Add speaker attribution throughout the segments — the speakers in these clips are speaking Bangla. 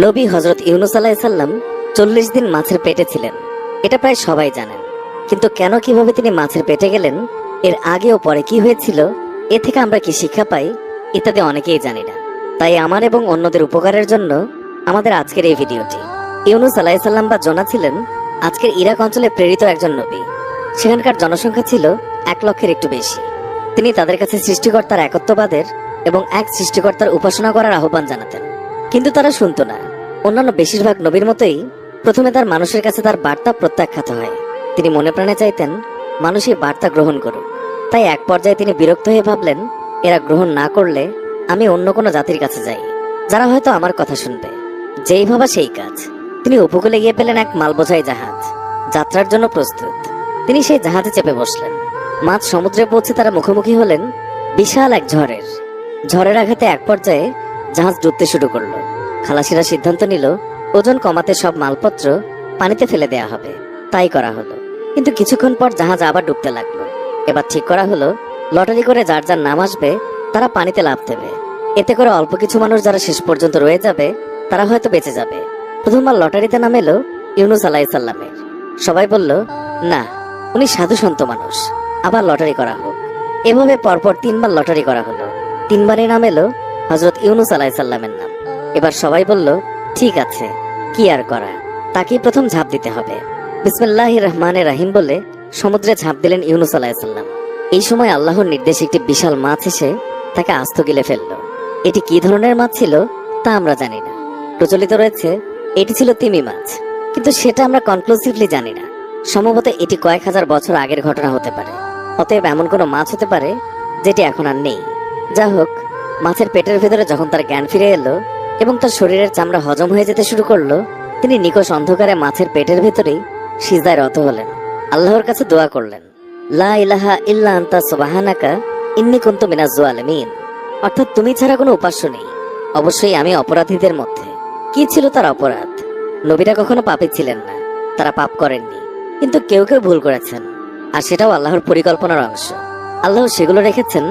Speaker 1: নবী হযরত ইউনূস আলাইহিস সালাম ৪০ দিন মাছের পেটে ছিলেন। এটা প্রায় সবাই জানেন, কিন্তু কেন কিভাবে তিনি মাছের পেটে গেলেন, এর আগে ও পরে কি হয়েছিল, এ থেকে আমরা কি শিক্ষা পাই, ইত্যাদি অনেকেই জানি না। তাই আমার এবং অন্যদের উপকারের জন্য আমাদের আজকের এই ভিডিওটি। ইউনূস আলাইহিস সালাম বা জোনা ছিলেন আজকের ইরাক অঞ্চলে প্রেরিত একজন নবী। সেখানকার জনসংখ্যা ছিল ১ লক্ষের একটু বেশি। তিনি তাদের কাছে সৃষ্টিকর্তার একত্ববাদের এবং এক সৃষ্টিকর্তার উপাসনা করার আহ্বান জানাতেন, কিন্তু তারা শুনত না। অন্যান্য বেশিরভাগ নবীর মতোই প্রথমে তার মানুষের কাছে তার বার্তা প্রত্যাখ্যাত হয়। তিনি মনে প্রাণে চাইতেন মানুষ এই বার্তা গ্রহণ করুক। তাই এক পর্যায়ে তিনি বিরক্ত হয়ে ভাবলেন, এরা গ্রহণ না করলে আমি অন্য কোনো জাতির কাছে যাই, যারা হয়তো আমার কথা শুনবে। যেই ভাবা সেই কাজ। তিনি উপকূলে গিয়ে পেলেন এক মালবোঝাই জাহাজ, যাত্রার জন্য প্রস্তুত। তিনি সেই জাহাজে চেপে বসলেন। মাঝ সমুদ্রে পৌঁছে তারা মুখোমুখি হলেন বিশাল এক ঝড়ের। ঝড়ের আঘাতে এক পর্যায়ে জাহাজ ডুবতে শুরু করলো। খালাসিরা সিদ্ধান্ত নিল ওজন কমাতে সব মালপত্র পানিতে ফেলে দেয়া হবে। তাই করা হলো, কিন্তু কিছুক্ষণ পর জাহাজ আবার ডুবতে লাগলো। এবার ঠিক করা হলো লটারি করে যার যার নাম আসবে তারা পানিতে লাফ দেবে। এতে করে অল্প কিছু মানুষ যারা শেষ পর্যন্ত রয়ে যাবে তারা হয়তো বেঁচে যাবে। প্রথমবার লটারিতে নাম এলো ইউনূস আলাইহিস সালামের। সবাই বলল, না, উনি সাধু সন্ত মানুষ, আবার লটারি করা হোক। এভাবে পরপর ৩বার লটারি করা হলো। ৩বারই নাম এলো হযরত ইউনূস আলাইহিস সালামের নাম। এবার সবাই বলল, ঠিক আছে, কি আর করা, তাকেই প্রথম ঝাঁপ দিতে হবে। বিসমিল্লাহির রহমানির রহিম বলে সমুদ্রে ঝাঁপ দিলেন ইউনূস আলাইহিস সালাম। এই সময় আল্লাহর নির্দেশে একটি বিশাল মাছ এসে তাকে আস্ত গিলে ফেললো। এটি কি ধরনের মাছ ছিল তা আমরা জানি না। প্রচলিত রয়েছে এটি ছিল তিমি মাছ, কিন্তু সেটা আমরা কনক্লুসিভলি জানি না। সম্ভবত এটি কয়েক হাজার বছর আগের ঘটনা হতে পারে। অতএব এমন কোনো মাছ হতে পারে যেটি এখন আর নেই। যা হোক, মাছের পেটের ভেতরে যখন তার জ্ঞান ফিরে এলো এবং তার শরীরের চামড়া হজম হয়ে যেতে শুরু করলো, তিনি নিকষ অন্ধকারে মাছের পেটের ভেতরেই সিজদায় রত হলেন। আল্লাহর কাছে দোয়া করলেন, লা ইলাহা ইল্লা আনতা সুবহানাকা ইন্নী কুনতু মিনাজ জালিমিন। অর্থাৎ তুমি ছাড়া কোনো উপাস্য নেই, অবশ্যই আমি অপরাধীদের মধ্যে। কি ছিল তার অপরাধ? নবীরা কখনো পাপী ছিলেন না, তারা পাপ করেননি, কিন্তু কেউ কেউ ভুল করেছেন, আর সেটাও আল্লাহর পরিকল্পনার অংশ। আল্লাহ সেগুলো রেখেছেন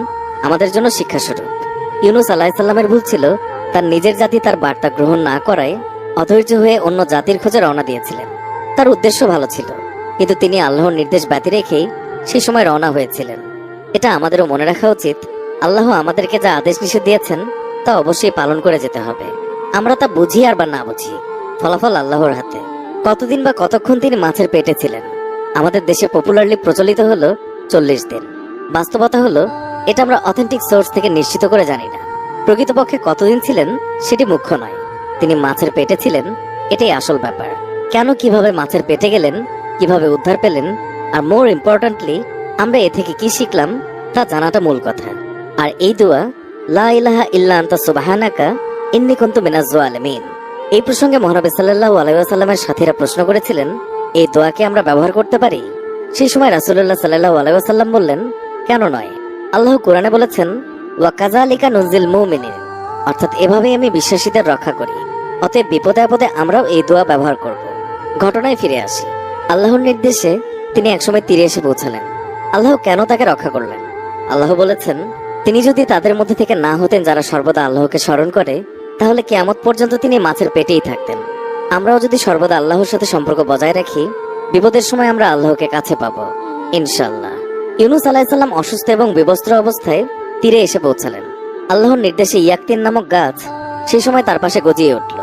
Speaker 1: আমাদের জন্য শিক্ষাস্বরূপ। ইউনূস আলাইহিস সালামের ভুল ছিল তার নিজের জাতি তার বার্তা গ্রহণ না করায় অধৈর্য হয়ে অন্য জাতির খোঁজে রওনা দিয়েছিলেন। তার উদ্দেশ্য ভালো ছিল, কিন্তু তিনি আল্লাহর নির্দেশ ব্যতি রেখেই সে সময় রওনা হয়েছিলেন। এটা আমাদেরও মনে রাখা উচিত, আল্লাহ আমাদেরকে যা আদেশ নিষেধ দিয়েছেন তা অবশ্যই পালন করে যেতে হবে। আমরা তা বুঝি আর বা না বুঝি, ফলাফল আল্লাহর হাতে। কতদিন বা কতক্ষণ তিনি মাছের পেটে ছিলেন? আমাদের দেশে পপুলারলি প্রচলিত হলো ৪০ দিন। বাস্তবতা হলো এটা আমরা অথেন্টিক সোর্স থেকে নিশ্চিত করে জানি না। প্রকৃতপক্ষে কতদিন ছিলেন সেটি মুখ্য নয়, তিনি মাছের পেটে ছিলেন এটাই আসল ব্যাপার। কেন, কিভাবে মাছের পেটে গেলেন, কিভাবে উদ্ধার পেলেন, আর মোর ইম্পর্টেন্টলি আমরা এ থেকে কি শিখলাম তা জানাটা মূল কথা। আর এই দোয়া, লা ইলাহা ইল্লা আনতা সুবহানাকা ইন্নী কুনতু মিনাজ জালিমিন, এই প্রসঙ্গে মহানবী সাল্লাল্লাহু আলাইহি ওয়াসাল্লামের সাথীরা প্রশ্ন করেছিলেন, এই দোয়াকে আমরা ব্যবহার করতে পারি? সেই সময় রাসূলুল্লাহ সাল্লাল্লাহু আলাইহি ওয়াসাল্লাম বললেন, কেন নয়? আল্লাহ কোরআনে বলেছেন, ওয়া কাযালিকা নুনজিল মুমিনিন, অর্থাৎ এভাবেই আমি বিশ্বাসীদের রক্ষা করি। অতএব বিপদে আপদে আমরাও এই দোয়া ব্যবহার করব। ঘটনায় ফিরে আসি। আল্লাহর নির্দেশে তিনি একসময় তীরে এসে পৌঁছালেন। আল্লাহ কেন তাকে রক্ষা করলেন? আল্লাহ বলেছেন, তিনি যদি তাদের মধ্যে থেকে না হতেন যারা সর্বদা আল্লাহকে স্মরণ করে, তাহলে কিয়ামত পর্যন্ত তিনি মাছের পেটেই থাকতেন। আমরাও যদি সর্বদা আল্লাহর সাথে সম্পর্ক বজায় রাখি, বিপদের সময় আমরা আল্লাহকে কাছে পাবো ইনশাআল্লাহ। ইউনূস আলাইহিস সালাম অসুস্থ এবং বিবস্ত্র অবস্থায় তীরে এসে পৌঁছালেন। আল্লাহর নির্দেশে ইয়াকতিন নামক গাছ সেই সময় তার পাশে গজিয়ে উঠল।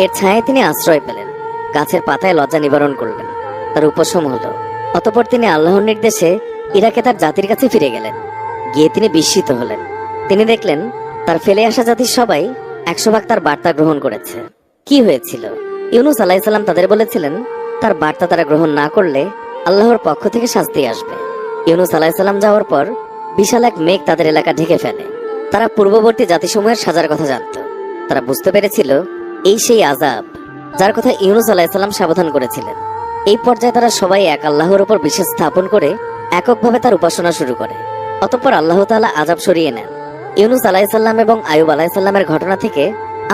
Speaker 1: এর ছায়ায় তিনি আশ্রয় পেলেন। গাছের পাতায় লজ্জা নিবারণ করলেন, তার উপশম হলো। অতঃপর তিনি আল্লাহর নির্দেশে ইরাকে তার জাতির কাছে ফিরে গেলেন। গিয়ে তিনি বিস্মিত হলেন। তিনি দেখলেন তার ফেলে আসা জাতির সবাই ১০০ ভাগ তার বার্তা গ্রহণ করেছে। কি হয়েছিল? ইউনূস আলাইহিস সালাম তাদের বলেছিলেন তার বার্তা তারা গ্রহণ না করলে আল্লাহর পক্ষ থেকে শাস্তি আসবে। ইউনূস আলাইহিস সালাম যাওয়ার পর বিশাল এক মেঘ তাদের এলাকা ঢেকে ফেলে। তারা পূর্ববর্তী জাতিসমূহের সাজার কথা জানত। তারা বুঝতে পেরেছিল এই সেই আযাব যার কথা ইউনূস আলাইহিস সালাম সাবধান করেছিলেন। এই পর্যায়ে তারা সবাই এক আল্লাহর উপর বিশ্বাস স্থাপন করে এককভাবে তার উপাসনা শুরু করে। অতঃপর আল্লাহ তাআলা আযাব সরিয়ে নেন। ইউনূস আলাইহিস সালাম এবং আইয়ুব আলাইহিস সালামের ঘটনা থেকে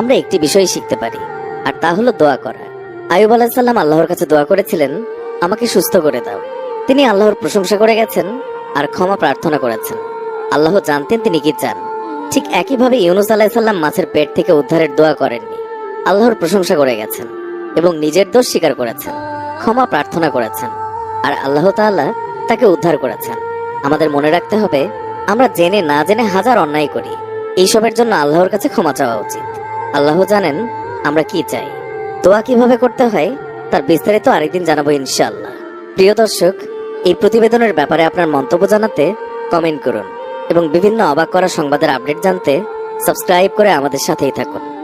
Speaker 1: আমরা একটি বিষয় শিখতে পারি, আর তা হলো দোয়া করা। আইয়ুব আলাইহিস সালাম আল্লাহর কাছে দোয়া করেছিলেন, আমাকে সুস্থ করে দাও। তিনি আল্লাহর প্রশংসা করে গেছেন আর ক্ষমা প্রার্থনা করেছেন। আল্লাহ জানতেন তিনি কি চান। ঠিক একইভাবে ইউনূস আলাইহিস সালাম মাছের পেট থেকে উদ্ধারের দোয়া করেননি। আল্লাহর প্রশংসা করে গেছেন এবং নিজের দোষ স্বীকার করেছেন, ক্ষমা প্রার্থনা করেছেন, আর আল্লাহ তাআলা তাকে উদ্ধার করেছেন। আমাদের মনে রাখতে হবে, আমরা জেনে না জেনে হাজার অন্যায় করি। এইসবের জন্য আল্লাহর কাছে ক্ষমা চাওয়া উচিত। আল্লাহ জানেন আমরা কি চাই। দোয়া কিভাবে করতে হয় তার বিস্তারিত আরেকদিন জানাবো ইনশাআল্লাহ। প্রিয় দর্শক, এই প্রতিবেদনের ব্যাপারে আপনার মন্তব্য জানাতে কমেন্ট করুন এবং বিভিন্ন অবাক করা সংবাদের আপডেট জানতে সাবস্ক্রাইব করে আমাদের সাথেই থাকুন।